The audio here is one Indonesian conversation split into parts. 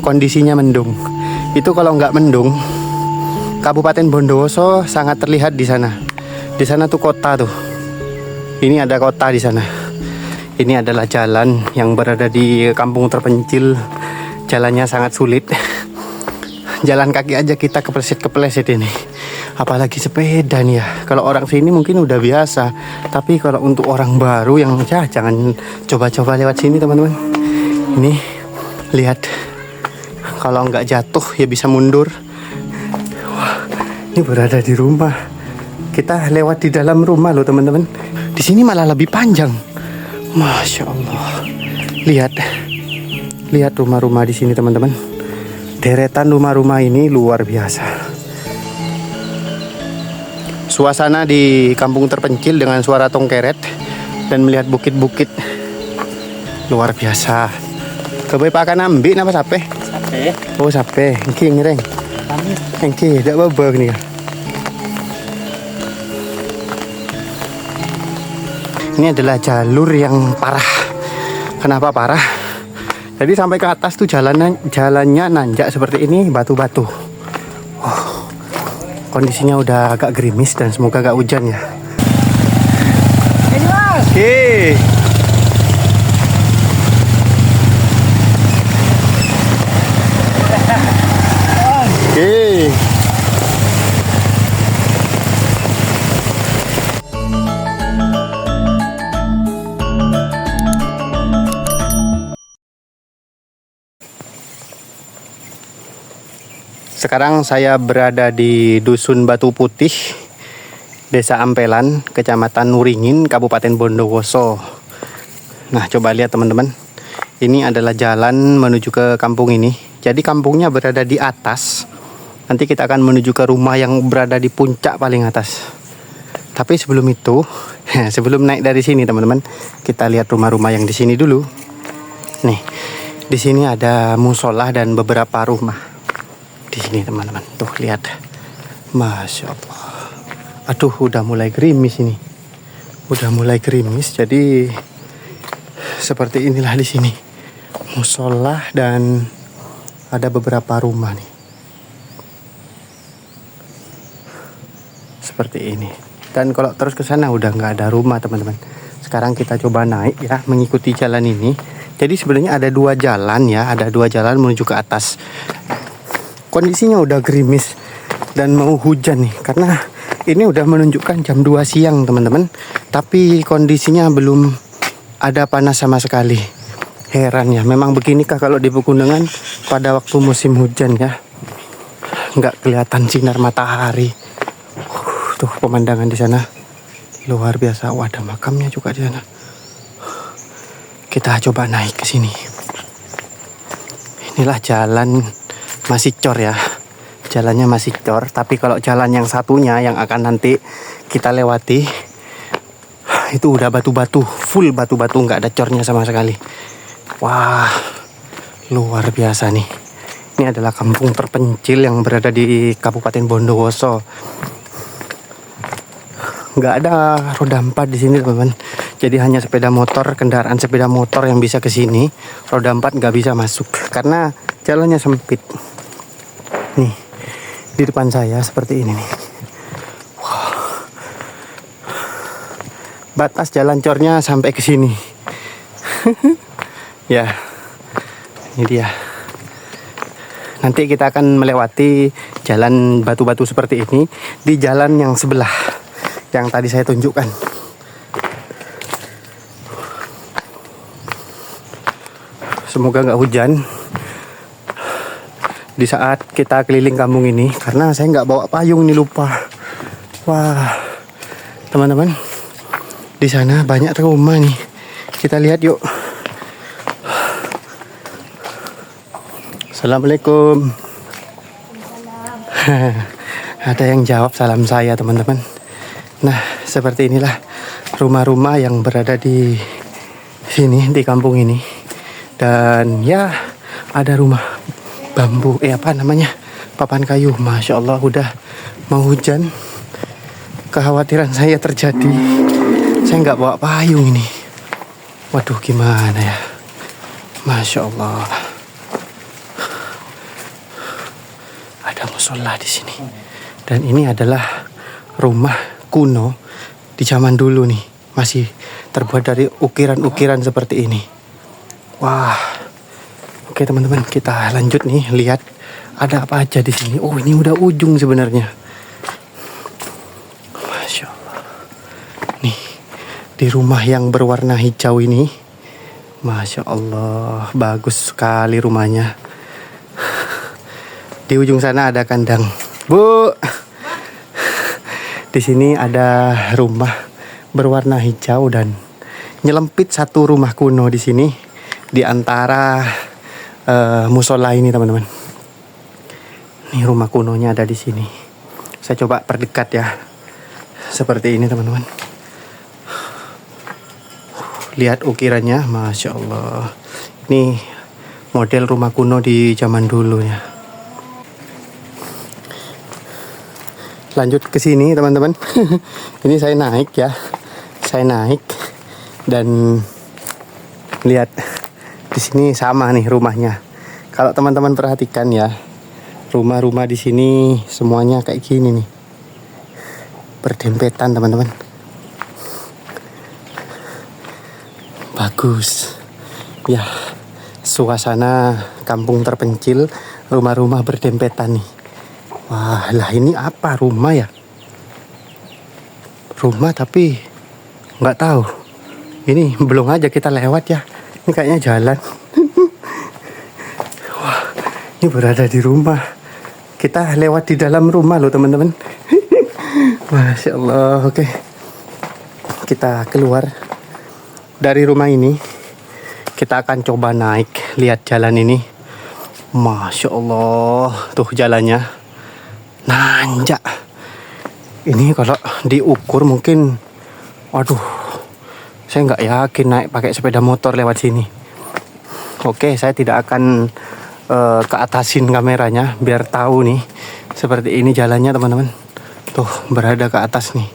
kondisinya mendung. Itu kalau nggak mendung, Kabupaten Bondowoso sangat terlihat di sana. Di sana tuh kota tuh. Ini ada kota di sana. Ini adalah jalan yang berada di kampung terpencil. Jalannya sangat sulit. Jalan kaki aja kita kepleset ini. Apalagi sepeda nih ya. Kalau orang sini mungkin udah biasa. Tapi kalau untuk orang baru yang jangan coba-coba lewat sini teman-teman. Ini lihat. Kalau nggak jatuh ya bisa mundur. Wah, ini berada di rumah. Kita lewat di dalam rumah loh teman-teman. Di sini malah lebih panjang. Masya Allah. Lihat rumah-rumah di sini teman-teman. Deretan rumah-rumah ini luar biasa. Suasana di kampung terpencil dengan suara tongkeret dan melihat bukit-bukit luar biasa. Kebaik pakan ambil apa sape? Sape. Oh sape. Engki ngereng. Kami Engki tidak babak nih. Ini adalah jalur yang parah. Kenapa parah? Jadi sampai ke atas tuh jalannya nanjak seperti ini, batu-batu. Oh, kondisinya udah agak gerimis dan semoga gak hujan ya. ini mas. Oke. Oke. Sekarang saya berada di Dusun Batu Putih, Desa Ampelan, Kecamatan Nuringin, Kabupaten Bondowoso. Nah, coba lihat teman-teman. Ini adalah jalan menuju ke kampung ini. Jadi kampungnya berada di atas. Nanti kita akan menuju ke rumah yang berada di puncak paling atas. Tapi sebelum itu, sebelum naik dari sini teman-teman, kita lihat rumah-rumah yang di sini dulu. Nih, di sini ada musola dan beberapa rumah. Di sini teman-teman, tuh lihat, masya Allah. Aduh, udah mulai gerimis ini, jadi seperti inilah di sini, musola dan ada beberapa rumah nih, seperti ini. Dan kalau terus ke sana udah nggak ada rumah teman-teman. Sekarang kita coba naik ya, mengikuti jalan ini. Jadi sebenarnya ada dua jalan ya, menuju ke atas. Kondisinya udah gerimis dan mau hujan nih, karena ini udah menunjukkan jam 2 siang teman-teman. Tapi kondisinya belum ada panas sama sekali. Heran ya, memang beginikah kalau di pegunungan pada waktu musim hujan ya. Nggak kelihatan sinar matahari. Tuh pemandangan di sana luar biasa. Wah, ada makamnya juga di sana. Kita coba naik ke sini. Inilah jalan. Masih cor ya, jalannya masih cor. Tapi kalau jalan yang satunya yang akan nanti kita lewati, itu udah batu-batu, full batu-batu, nggak ada cornya sama sekali. Wah, luar biasa nih. Ini adalah kampung terpencil yang berada di Kabupaten Bondowoso. Nggak ada roda 4 di sini teman-teman. Jadi hanya sepeda motor, kendaraan sepeda motor yang bisa ke sini. Roda 4 nggak bisa masuk karena jalannya sempit. Nih, di depan saya seperti ini nih. Wow. Batas jalan cornya sampai ke sini. Ya, ini dia. Nanti kita akan melewati jalan batu-batu seperti ini di jalan yang sebelah yang tadi saya tunjukkan. Semoga nggak hujan di saat kita keliling kampung ini, karena saya nggak bawa payung nih, lupa. Wah teman-teman, di sana banyak rumah nih, kita lihat yuk. Assalamualaikum. Ada yang jawab salam saya teman-teman. Nah, seperti inilah rumah-rumah yang berada di sini, di kampung ini. Dan ya, ada rumah bambu, papan kayu. Masya Allah, udah mau hujan. Kekhawatiran saya terjadi, saya nggak bawa payung ini. Waduh, gimana ya. Masya Allah. Ada musola di sini. Dan ini adalah rumah kuno di zaman dulu nih. Masih terbuat dari ukiran-ukiran seperti ini. Wah. Oke teman-teman, kita lanjut nih lihat ada apa aja di sini. Oh, ini udah ujung sebenarnya. Masya Allah. Nih, di rumah yang berwarna hijau ini, Masya Allah, bagus sekali rumahnya. Di ujung sana ada kandang. Bu, di sini ada rumah berwarna hijau dan nyelempit satu rumah kuno di sini di antara musola ini teman-teman. Ini rumah kunonya ada di sini. Saya coba perdekat ya. Seperti ini teman-teman. Lihat ukirannya, Masya Allah. Ini model rumah kuno di zaman dulu ya. Lanjut ke sini teman-teman. Ini saya naik ya. Saya naik dan lihat di sini sama nih rumahnya. Kalau teman-teman perhatikan ya, rumah-rumah di sini semuanya kayak gini nih. Berdempetan teman-teman. Bagus. Ya, suasana kampung terpencil, rumah-rumah berdempetan nih. Wah, lah ini apa rumah ya? Rumah tapi nggak tahu. Ini belum aja kita lewat ya. Ini kayaknya jalan. Wah, ini berada di rumah. Kita lewat di dalam rumah loh teman-teman. Masya Allah. Oke, kita keluar dari rumah ini. Kita akan coba naik. Lihat jalan ini. Masya Allah. Tuh jalannya. Nanjak. Ini kalau diukur mungkin, waduh, saya nggak yakin naik pakai sepeda motor lewat sini. Oke, saya tidak akan ke atasin kameranya biar tahu nih seperti ini jalannya teman-teman. Tuh berada ke atas nih.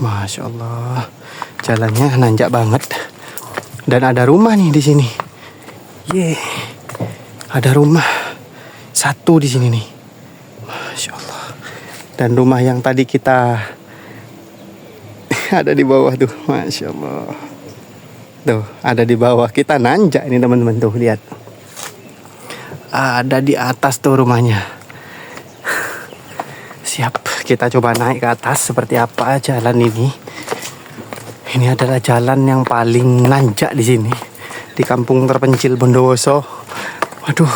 Masya Allah, jalannya nanjak banget. Dan ada rumah nih di sini. Ada rumah satu di sini nih. Masya Allah. Dan rumah yang tadi kita ada di bawah tuh, Masya Allah. Tuh, ada di bawah. Kita nanjak ini teman-teman tuh, lihat. Ada di atas tuh rumahnya. Siap, kita coba naik ke atas seperti apa jalan ini. Ini adalah jalan yang paling nanjak di sini. Di kampung terpencil Bondowoso. Waduh,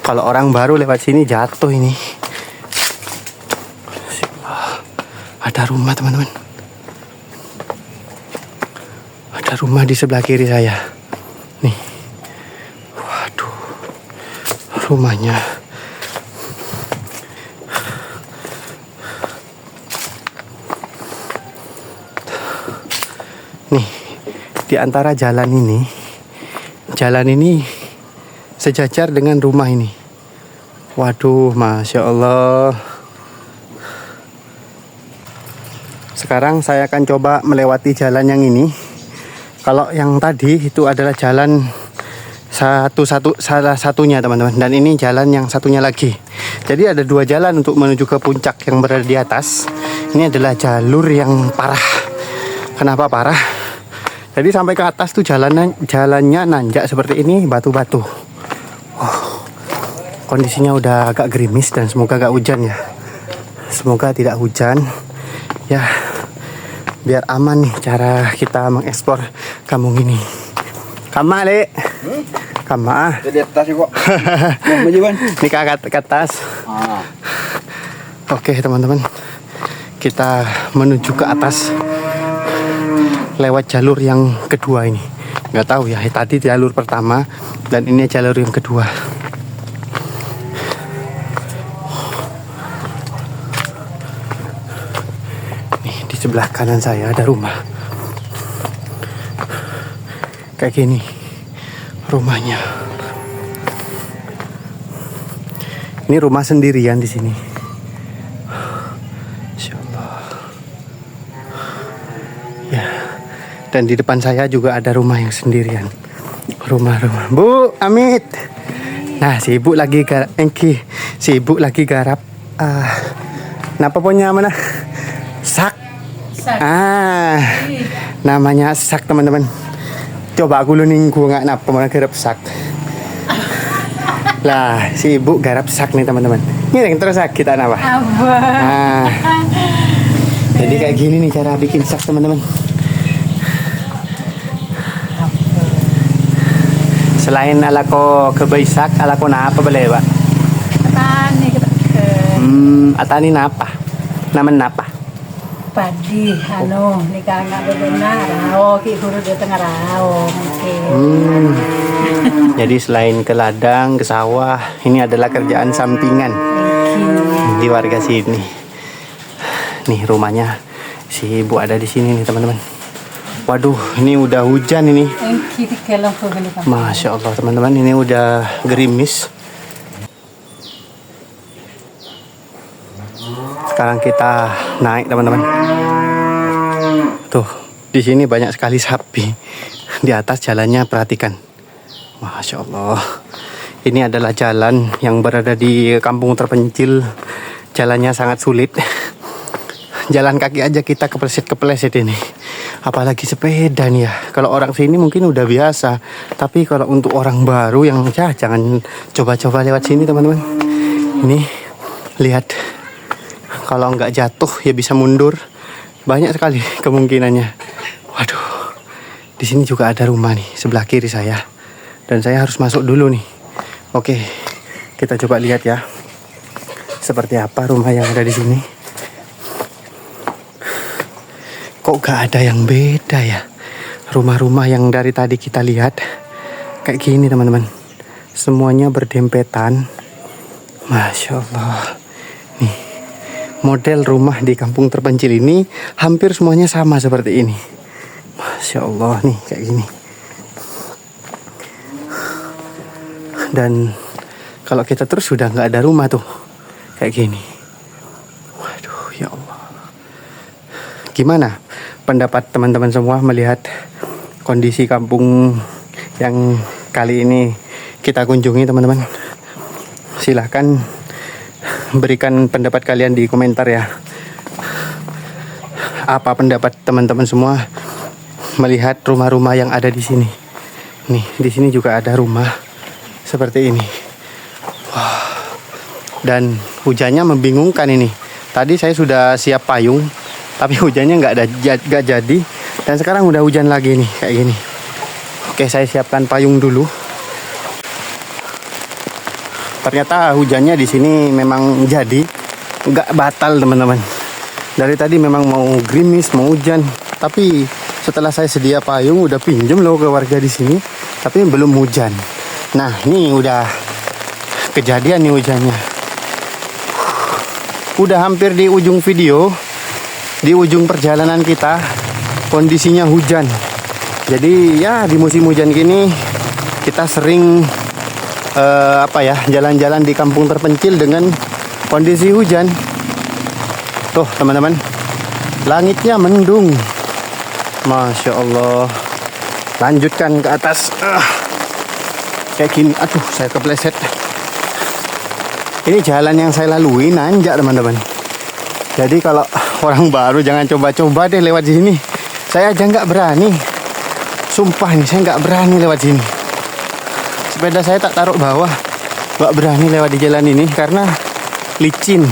kalau orang baru lewat sini jatuh ini. Ada rumah teman-teman. Ada rumah di sebelah kiri saya. Nih. Waduh. Rumahnya. Nih. Di antara jalan ini sejajar dengan rumah ini. Waduh, Masya Allah. Sekarang saya akan coba melewati jalan yang ini. Kalau yang tadi itu adalah jalan salah satunya teman-teman. Dan ini jalan yang satunya lagi. Jadi ada dua jalan untuk menuju ke puncak yang berada di atas. Ini adalah jalur yang parah. Kenapa parah? Jadi sampai ke atas tuh jalannya nanjak seperti ini, batu-batu. Kondisinya udah agak gerimis dan semoga gak hujan ya. Semoga tidak hujan. Ya, biar aman nih cara kita mengeksplor kampung ini. Kama, Le. Kama. Di atas kok. Ini ke atas. Oke, teman-teman. Kita menuju ke atas lewat jalur yang kedua ini. Nggak tahu ya, tadi jalur pertama dan ini jalur yang kedua. Sebelah kanan saya ada rumah kayak gini rumahnya. Ini rumah sendirian di sini. Insya Allah. Ya. Dan di depan saya juga ada rumah yang sendirian. Rumah-rumah. Bu, Amit. Nah, sibuk lagi garap. Napa punya mana? Sak. Namanya sak teman-teman. Coba aku luning gua nggak napa mana garap sak. Lah, sibuk garap sak nih teman-teman. Ini yang terus sakit apa? Jadi kayak gini nih cara bikin sak teman-teman. Selain ala ko kebaisak, ala ko na apa balai ba? Petani kita ke Atani na apa? Naman na apa? padi, nikah nggak benar, rao, ki huru di tengah rao, mungkin. Jadi selain ke ladang, ke sawah, ini adalah kerjaan sampingan di warga sini. Nih rumahnya si ibu ada di sini nih teman-teman. Waduh, ini udah hujan ini. Masya Allah teman-teman, ini udah gerimis. Sekarang kita naik teman-teman. Tuh, di sini banyak sekali sapi. Di atas jalannya perhatikan. Masya Allah. Ini adalah jalan yang berada di kampung terpencil. Jalannya sangat sulit. Jalan kaki aja kita kepleset ini. Apalagi sepeda nih ya. Kalau orang sini mungkin udah biasa. Tapi kalau untuk orang baru yang jangan coba-coba lewat sini teman-teman. Ini lihat. Kalau nggak jatuh ya bisa mundur. Banyak sekali kemungkinannya. Waduh. Di sini juga ada rumah nih sebelah kiri saya. Dan saya harus masuk dulu nih. Oke. Kita coba lihat ya. Seperti apa rumah yang ada di sini. Kok gak ada yang beda ya? Rumah-rumah yang dari tadi kita lihat kayak gini teman-teman. Semuanya berdempetan. Masya Allah. Nih, model rumah di kampung terpencil ini hampir semuanya sama seperti ini. Masya Allah nih kayak gini. Dan kalau kita terus sudah gak ada rumah tuh kayak gini. Waduh ya Allah. Gimana pendapat teman-teman semua melihat kondisi kampung yang kali ini kita kunjungi teman-teman? Silahkan berikan pendapat kalian di komentar ya. Apa pendapat teman-teman semua melihat rumah-rumah yang ada di sini? Nih, di sini juga ada rumah seperti ini. Wah. Dan hujannya membingungkan ini. Tadi saya sudah siap payung. Tapi hujannya nggak jadi. Dan sekarang udah hujan lagi nih kayak gini. Oke, saya siapkan payung dulu. Ternyata hujannya di sini memang jadi, nggak batal teman-teman. Dari tadi memang mau gerimis, mau hujan. Tapi setelah saya sedia payung, udah pinjem loh ke warga di sini. Tapi belum hujan. Nah, ini udah kejadian nih hujannya. Udah hampir di ujung video. Di ujung perjalanan kita kondisinya hujan. Jadi ya di musim hujan gini kita sering jalan-jalan di kampung terpencil dengan kondisi hujan. Tuh teman-teman, langitnya mendung. Masya Allah. Lanjutkan ke atas. Kayak gini. Aduh, saya kepleset. Ini jalan yang saya lalui nanjak teman-teman. Jadi kalau orang baru jangan coba-coba deh lewat sini. Saya aja nggak berani. Sumpah nih, saya nggak berani lewat sini. Sepeda saya tak taruh bawah. Nggak berani lewat di jalan ini karena licin.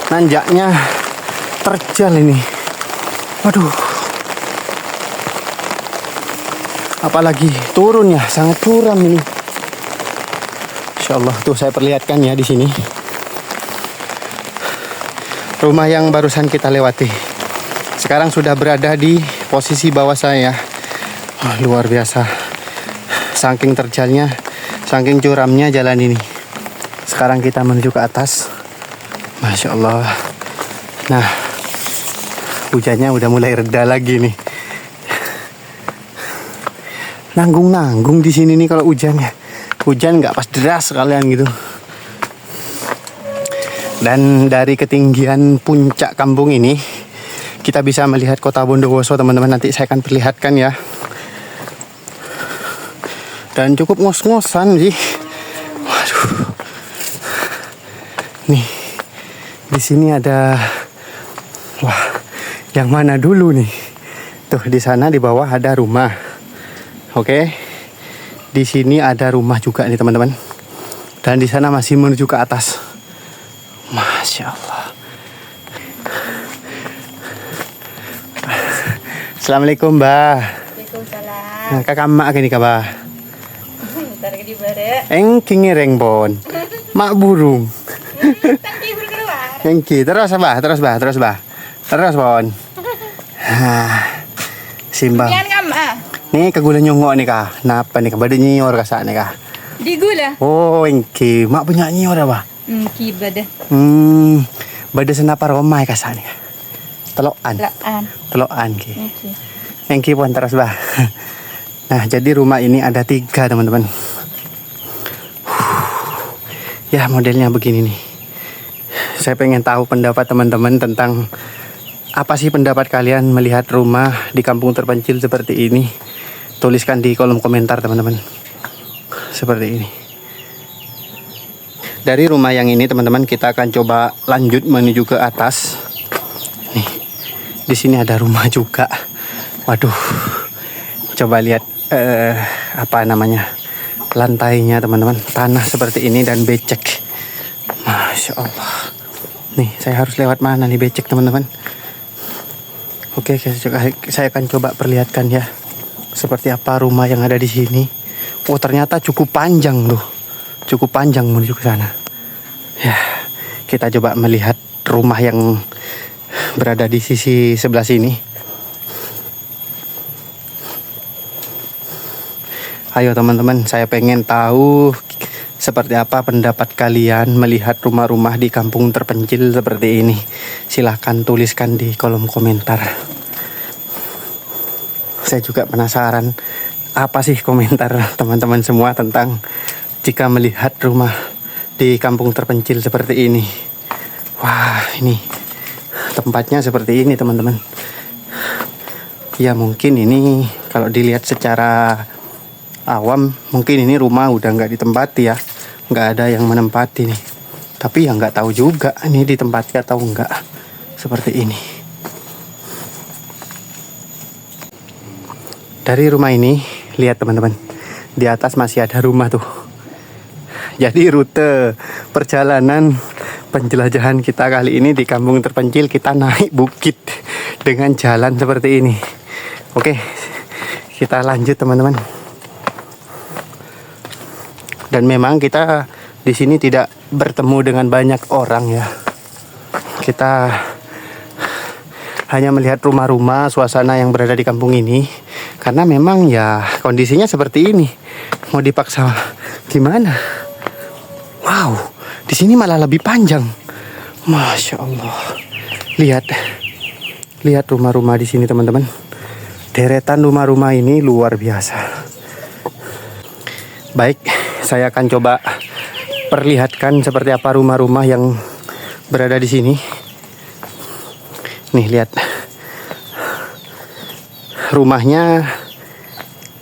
Nanjaknya terjal ini. Waduh. Apalagi turunnya sangat curam ini. Insya Allah tuh saya perlihatkan ya di sini. Rumah yang barusan kita lewati. Sekarang sudah berada di posisi bawah saya. Oh, luar biasa. Saking terjalnya, saking curamnya jalan ini. Sekarang kita menuju ke atas. Masya Allah. Nah, hujannya udah mulai reda lagi nih. Nanggung-nanggung di sini nih kalau hujannya. Hujan nggak pas deras sekalian gitu. Dan dari ketinggian puncak kampung ini kita bisa melihat kota Bondowoso teman-teman. Nanti saya akan perlihatkan ya. Dan cukup ngos-ngosan sih. Waduh. Nih, di sini ada, wah, yang mana dulu nih? Tuh di sana di bawah ada rumah. Oke, di sini ada rumah juga nih teman-teman. Dan di sana masih menuju ke atas. Masya Allah. Assalamualaikum Mbah. Waalaikumsalam. Nah, kakak mak gini kabah. Ntar di bare. Engking ngereng bon. Mak burung. Tapi berkeluar. Engki terus bah. Terus bon. Simbang. Pian kama. Nih kagula nyongok nih kah. Napa nih kah? Bade nyior kasak nih kah. Di gula. Oh engki. Mak punya nyior apa? Kibada. Bade senapa romai kasak nih kah. Telokan. Telokan ki. Okay. Engki pun terus bah. Nah jadi rumah ini ada 3 teman-teman. Ya modelnya begini nih. Saya pengen tahu pendapat teman-teman tentang apa sih pendapat kalian melihat rumah di kampung terpencil seperti ini. Tuliskan di kolom komentar teman-teman. Seperti ini. Dari rumah yang ini teman-teman kita akan coba lanjut menuju ke atas. Nih, di sini ada rumah juga. Waduh, coba lihat apa namanya lantainya teman-teman, tanah seperti ini dan becek. Masya Allah. Nih saya harus lewat mana nih becek teman-teman. Oke, saya akan coba perlihatkan ya seperti apa rumah yang ada di sini. Oh ternyata cukup panjang loh, cukup panjang menuju ke sana. Ya kita coba melihat rumah yang berada di sisi sebelah sini. Ayo teman-teman, saya pengen tahu seperti apa pendapat kalian melihat rumah-rumah di kampung terpencil seperti ini. Silahkan tuliskan di kolom komentar. Saya juga penasaran apa sih komentar teman-teman semua tentang jika melihat rumah di kampung terpencil seperti ini. Wah, ini tempatnya seperti ini teman-teman. Ya mungkin ini kalau dilihat secara awam mungkin ini rumah udah nggak ditempati ya, nggak ada yang menempati nih. Tapi ya nggak tahu juga ini ditempati atau enggak seperti ini. Dari rumah ini lihat teman-teman, di atas masih ada rumah tuh. Jadi rute perjalanan penjelajahan kita kali ini di kampung terpencil, kita naik bukit dengan jalan seperti ini. Oke, kita lanjut teman-teman. Dan memang kita di sini tidak bertemu dengan banyak orang ya. Kita hanya melihat rumah-rumah, suasana yang berada di kampung ini. Karena memang ya kondisinya seperti ini. Mau dipaksa gimana? Wow, di sini malah lebih panjang. Masya Allah. Lihat rumah-rumah di sini teman-teman. Deretan rumah-rumah ini luar biasa. Baik. Saya akan coba perlihatkan seperti apa rumah-rumah yang berada di sini. Nih lihat, rumahnya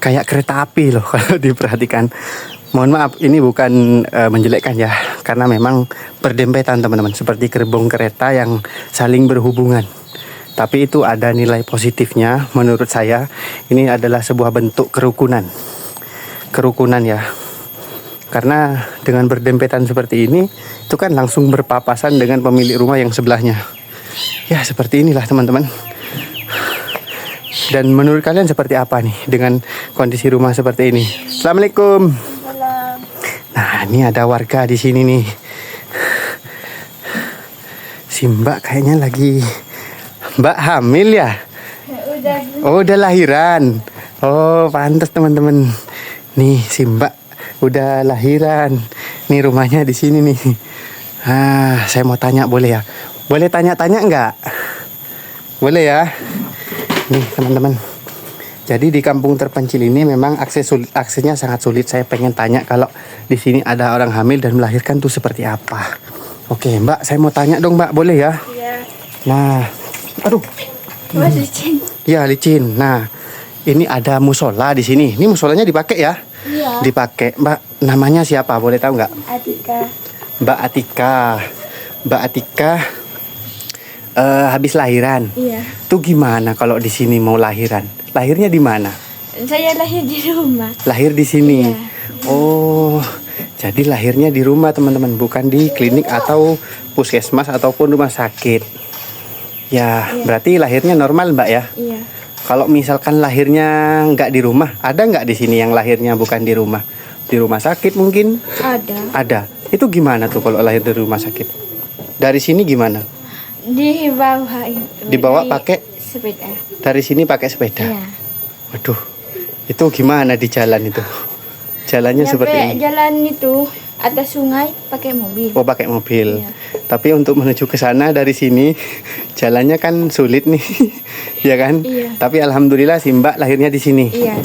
kayak kereta api loh kalau diperhatikan. Mohon maaf, ini bukan menjelekkan ya, karena memang berdempetan teman-teman, seperti gerbong kereta yang saling berhubungan. Tapi itu ada nilai positifnya menurut saya. Ini adalah sebuah bentuk kerukunan ya. Karena dengan berdempetan seperti ini, itu kan langsung berpapasan dengan pemilik rumah yang sebelahnya. Ya seperti inilah teman-teman. Dan menurut kalian seperti apa nih dengan kondisi rumah seperti ini? Assalamualaikum. Nah ini ada warga di sini nih. Si Mbak kayaknya lagi, Mbak hamil ya? Oh udah lahiran. Oh pantas teman-teman. Nih si Mbak udah lahiran. Nih rumahnya di sini nih. Saya mau tanya boleh ya? Boleh tanya-tanya enggak? Boleh ya? Nih teman-teman. Jadi di kampung terpencil ini memang aksesnya sangat sulit. Saya pengen tanya kalau di sini ada orang hamil dan melahirkan tuh seperti apa. Oke Mbak, saya mau tanya dong Mbak, boleh ya? Iya. Nah, aduh. Licin. Ya licin. Nah, ini ada musola di sini. Ini musolanya dipakai ya? Iya. Dipakai. Mbak, namanya siapa? Boleh tahu nggak? Atika. Mbak Atika. Mbak Atika habis lahiran. Iya. Tuh gimana kalau di sini mau lahiran? Lahirnya di mana? Saya lahir di rumah. Lahir di sini. Iya. Oh, jadi lahirnya di rumah teman-teman, bukan di klinik atau puskesmas ataupun rumah sakit. Ya, Iya. berarti lahirnya normal Mbak ya? Iya. Kalau misalkan lahirnya nggak di rumah, ada nggak di sini yang lahirnya bukan di rumah? Di rumah sakit mungkin? Ada. Ada. Itu gimana tuh kalau lahir dari rumah sakit? Dari sini gimana? Dibawa itu. Dibawa dari pakai? sepeda. Dari sini pakai sepeda? Iya. Waduh, itu gimana di jalan itu? Jalannya seperti Nyampe ini? jalan itu atas sungai pakai mobil. Oh, pakai mobil. Iya. Tapi untuk menuju ke sana dari sini jalannya kan sulit nih, ya kan? Iya. Tapi alhamdulillah si Mbak lahirnya di sini. Iya.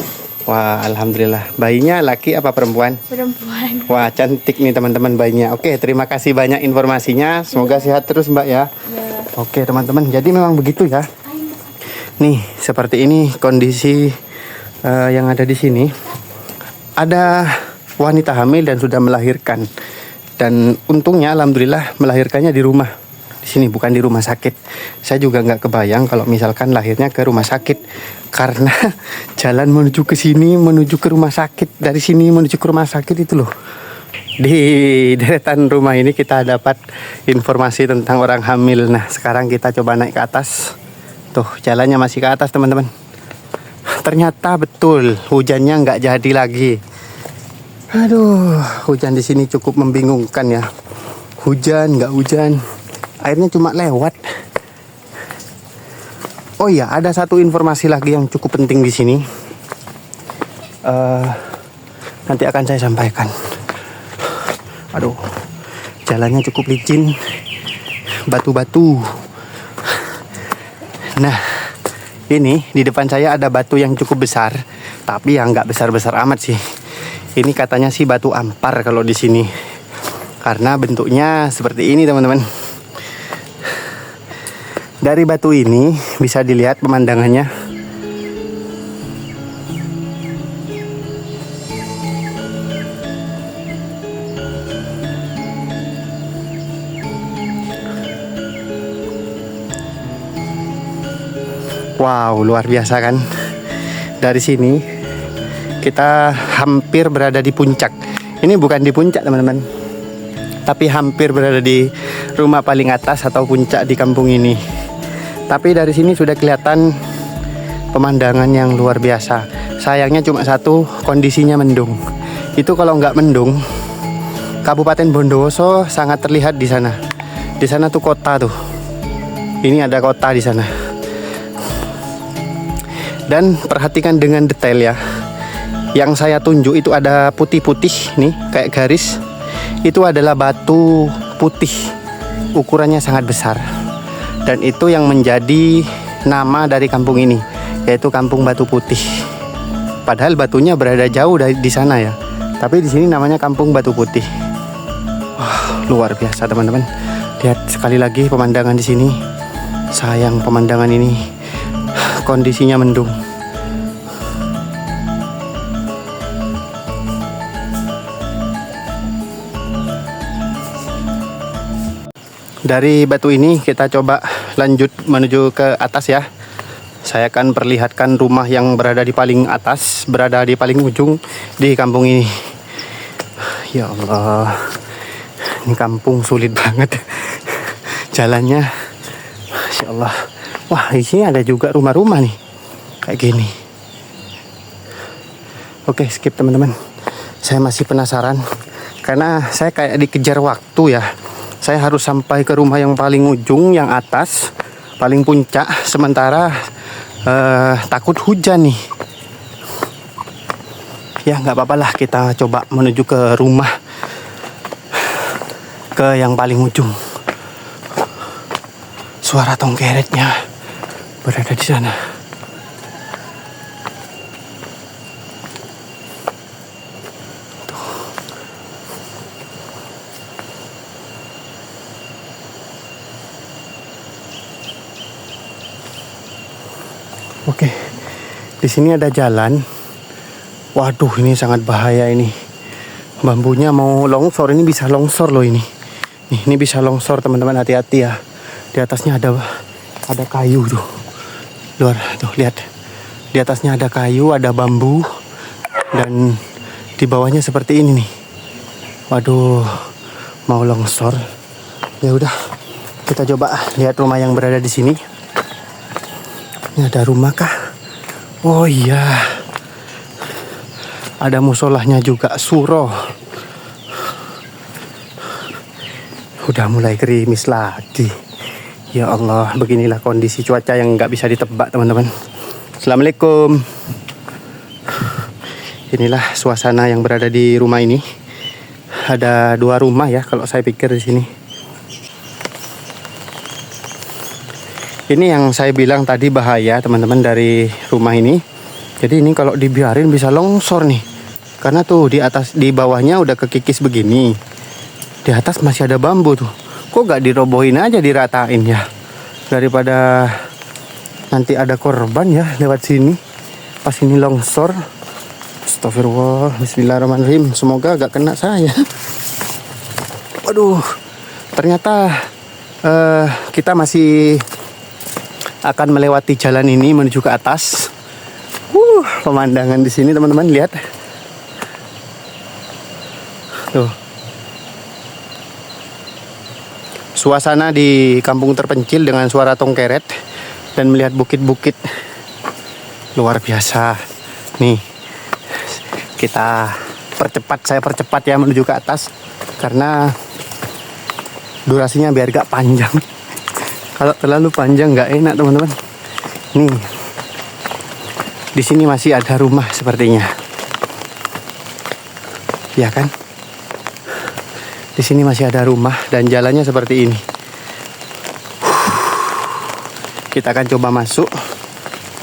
Wah, alhamdulillah. Bayinya laki apa perempuan? Perempuan. Wah, cantik nih teman-teman bayinya. Oke, terima kasih banyak informasinya. Semoga sehat terus Mbak ya. Iya. Oke teman-teman, jadi memang begitu ya. Nih, seperti ini kondisi yang ada di sini. Ada wanita hamil dan sudah melahirkan. Dan untungnya alhamdulillah melahirkannya di rumah. Di sini bukan di rumah sakit. Saya juga nggak kebayang kalau misalkan lahirnya ke rumah sakit, karena jalan menuju ke sini, menuju ke rumah sakit, dari sini menuju ke rumah sakit itu loh. Di deretan rumah ini kita dapat informasi tentang orang hamil. Nah, sekarang kita coba naik ke atas. Tuh, jalannya masih ke atas teman-teman. Ternyata betul hujannya nggak jadi lagi. Aduh, hujan di sini cukup membingungkan ya. Hujan nggak hujan, airnya cuma lewat. Oh iya, ada satu informasi lagi yang cukup penting di sini. Nanti akan saya sampaikan. Aduh, jalannya cukup licin, batu-batu. Nah, ini di depan saya ada batu yang cukup besar, tapi yang nggak besar-besar amat sih. Ini katanya sih batu ampar kalau di sini, karena bentuknya seperti ini teman-teman. Dari batu ini bisa dilihat pemandangannya. Wow, luar biasa kan? Dari sini kita hampir berada di puncak. Ini bukan di puncak teman-teman, tapi hampir berada di rumah paling atas atau puncak di kampung ini. Tapi dari sini sudah kelihatan pemandangan yang luar biasa. Sayangnya cuma satu, kondisinya mendung. Itu kalau nggak mendung, Kabupaten Bondowoso sangat terlihat di sana. Di sana tuh kota tuh. Ini ada kota di sana. Dan perhatikan dengan detail ya. Yang saya tunjuk itu ada putih-putih nih, kayak garis. Itu adalah batu putih. Ukurannya sangat besar. Dan itu yang menjadi nama dari kampung ini, yaitu Kampung Batu Putih. Padahal batunya berada jauh dari di sana ya. Tapi di sini namanya Kampung Batu Putih. Wah, luar biasa teman-teman. Lihat sekali lagi pemandangan di sini. Sayang pemandangan ini kondisinya mendung. Dari batu ini kita coba lanjut menuju ke atas ya. Saya akan perlihatkan rumah yang berada di paling atas, berada di paling ujung di kampung ini. Ya Allah, ini kampung sulit banget jalannya. Masya Allah. Wah, di sini ada juga rumah-rumah nih, kayak gini. Oke, skip teman-teman. Saya masih penasaran karena saya kayak dikejar waktu ya. Saya harus sampai ke rumah yang paling ujung, yang atas, paling puncak. Sementara takut hujan nih. Ya nggak apa-apa lah, kita coba menuju ke rumah, ke yang paling ujung. Suara tongkeretnya berada di sana. Oke, di sini ada jalan. Waduh, ini sangat bahaya ini. Bambunya mau longsor, ini bisa longsor loh ini. Nih, ini bisa longsor teman-teman, hati-hati ya. Di atasnya ada kayu tuh. Luar tuh, lihat. Di atasnya ada kayu, ada bambu, dan di bawahnya seperti ini nih. Waduh, mau longsor. Ya udah, kita coba lihat rumah yang berada di sini. Ini ada rumah kah? Oh iya. Ada musolahnya juga, suro. Udah mulai gerimis lagi. Ya Allah, beginilah kondisi cuaca yang nggak bisa ditebak teman-teman. Assalamualaikum. Inilah suasana yang berada di rumah ini. Ada 2 rumah ya kalau saya pikir di sini. Ini yang saya bilang tadi bahaya teman-teman dari rumah ini. Jadi ini kalau dibiarin bisa longsor nih. Karena tuh di atas, di bawahnya udah kekikis begini. Di atas masih ada bambu tuh. Kok gak dirobohin aja, diratain ya. Daripada nanti ada korban ya lewat sini. Pas ini longsor. Astagfirullah, bismillahirrahmanirrahim. Semoga gak kena saya. Waduh, ternyata kita masih akan melewati jalan ini menuju ke atas. Pemandangan di sini teman-teman, lihat. Tuh. Suasana di kampung terpencil dengan suara tongkeret dan melihat bukit-bukit luar biasa. Nih, saya percepat ya menuju ke atas karena durasinya biar gak panjang. Kalau terlalu panjang nggak enak teman-teman. Nih, di sini masih ada rumah sepertinya. Ya kan? Di sini masih ada rumah dan jalannya seperti ini. Kita akan coba masuk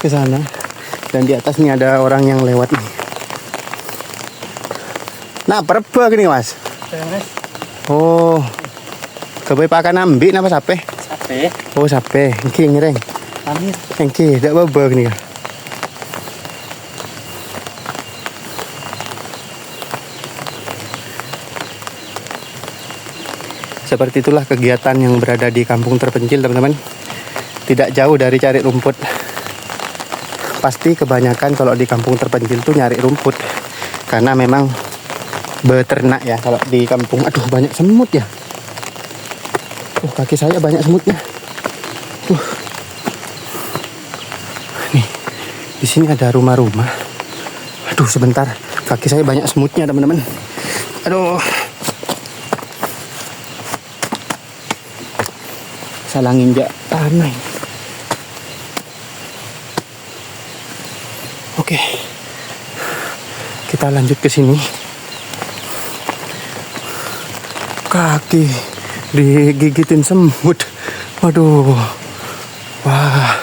ke sana. Dan di atas nih ada orang yang lewat nih. Nah, perba gini mas. Oh, kebepakan ambil apa sape? Sape. Oh sape, iki ngireng. Amis. Iki ndak apa-apa gini kan. Seperti itulah kegiatan yang berada di kampung terpencil teman-teman. Tidak jauh dari cari rumput. Pasti kebanyakan kalau di kampung terpencil tuh nyari rumput. Karena memang beternak ya kalau di kampung. Aduh, banyak semut ya. Kaki saya banyak semutnya. Nih, di sini ada rumah-rumah. Aduh, sebentar. Kaki saya banyak semutnya, teman-teman. Aduh. Salah nginjak tanah. Oke. Kita lanjut ke sini. Kaki digigitin semut. Waduh. Wah.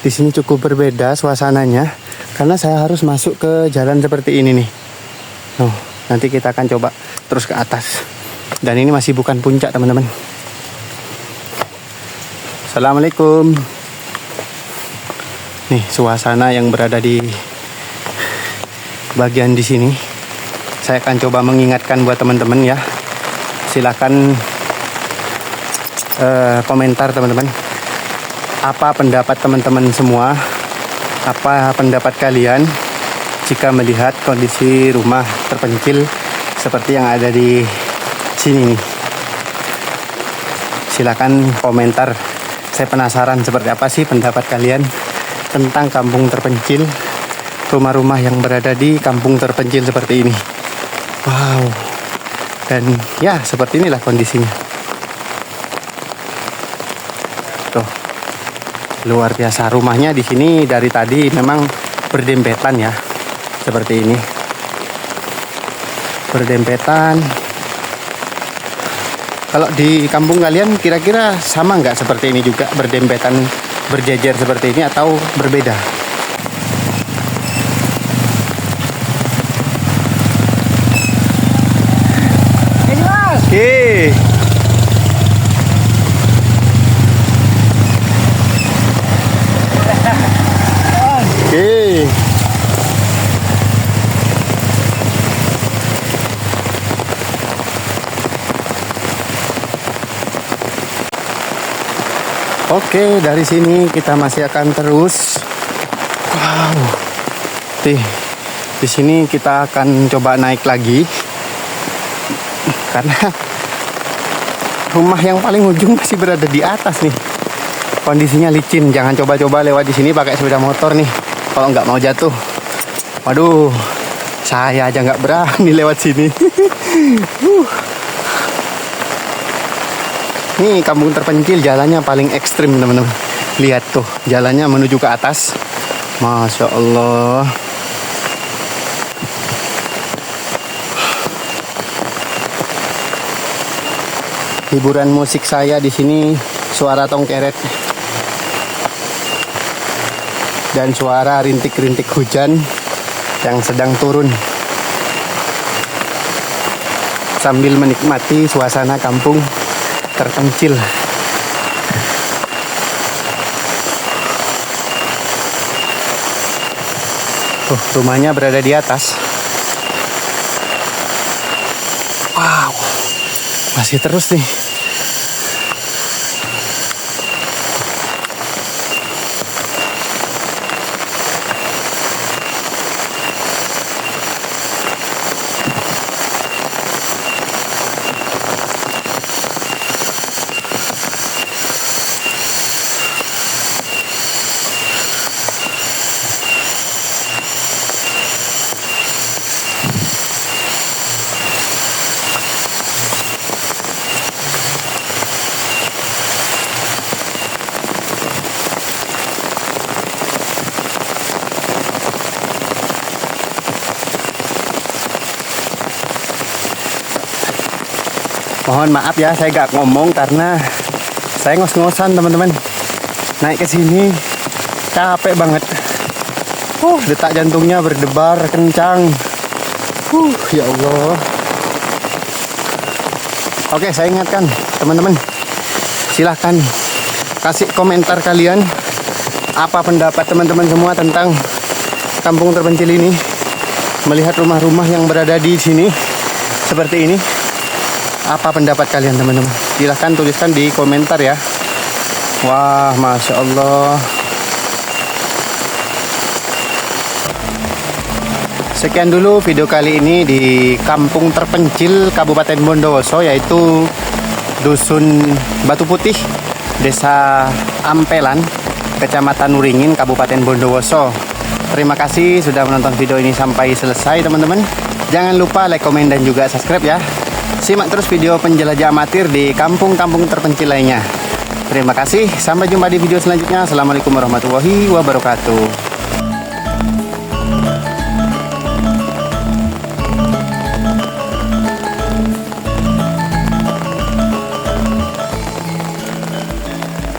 Di sini cukup berbeda suasananya karena saya harus masuk ke jalan seperti ini nih. Nanti kita akan coba terus ke atas. Dan ini masih bukan puncak, teman-teman. Assalamualaikum. Nih suasana yang berada di bagian di sini. Saya akan coba mengingatkan buat teman-teman ya. Silakan komentar teman-teman. Apa pendapat teman-teman semua? Apa pendapat kalian jika melihat kondisi rumah terpencil seperti yang ada di sini nih? Silakan komentar. Saya penasaran seperti apa sih pendapat kalian tentang kampung terpencil, rumah-rumah yang berada di kampung terpencil seperti ini. Wow. Dan ya seperti inilah kondisinya. Tuh, luar biasa rumahnya di sini dari tadi memang berdempetan ya, seperti ini. Berdempetan. Kalau di kampung kalian kira-kira sama nggak seperti ini juga berdempetan, berjejer seperti ini atau berbeda? Oke. Oke. Oke, dari sini kita masih akan terus. Wow. Di sini kita akan coba naik lagi. Karena rumah yang paling ujung masih berada di atas nih. Kondisinya licin, jangan coba-coba lewat di sini pakai sepeda motor nih. Kalau nggak mau jatuh. Waduh, saya aja nggak berani lewat sini. Nih kampung terpencil, jalannya paling ekstrim teman-teman. Lihat tuh, jalannya menuju ke atas. Masya Allah. Hiburan musik saya di sini suara tongkeret dan suara rintik-rintik hujan yang sedang turun, sambil menikmati suasana kampung terpencil. Rumahnya berada di atas. Wow, masih terus nih. Mohon maaf ya, saya gak ngomong karena saya ngos-ngosan teman-teman. Naik ke sini capek banget. Detak jantungnya berdebar kencang. Ya Allah. Oke, saya ingatkan teman-teman, silahkan kasih komentar kalian. Apa pendapat teman-teman semua tentang kampung terpencil ini? Melihat rumah-rumah yang berada di sini seperti ini. Apa pendapat kalian teman-teman? Silahkan tuliskan di komentar ya. Wah, Masya Allah. Sekian dulu video kali ini di kampung terpencil Kabupaten Bondowoso, yaitu Dusun Batu Putih, Desa Ampelan, Kecamatan Nuringin, Kabupaten Bondowoso. Terima kasih sudah menonton video ini sampai selesai teman-teman. Jangan lupa like, komen, dan juga subscribe ya. Simak terus video penjelajah amatir di kampung-kampung terpencil lainnya. Terima kasih, sampai jumpa di video selanjutnya. Assalamualaikum warahmatullahi wabarakatuh.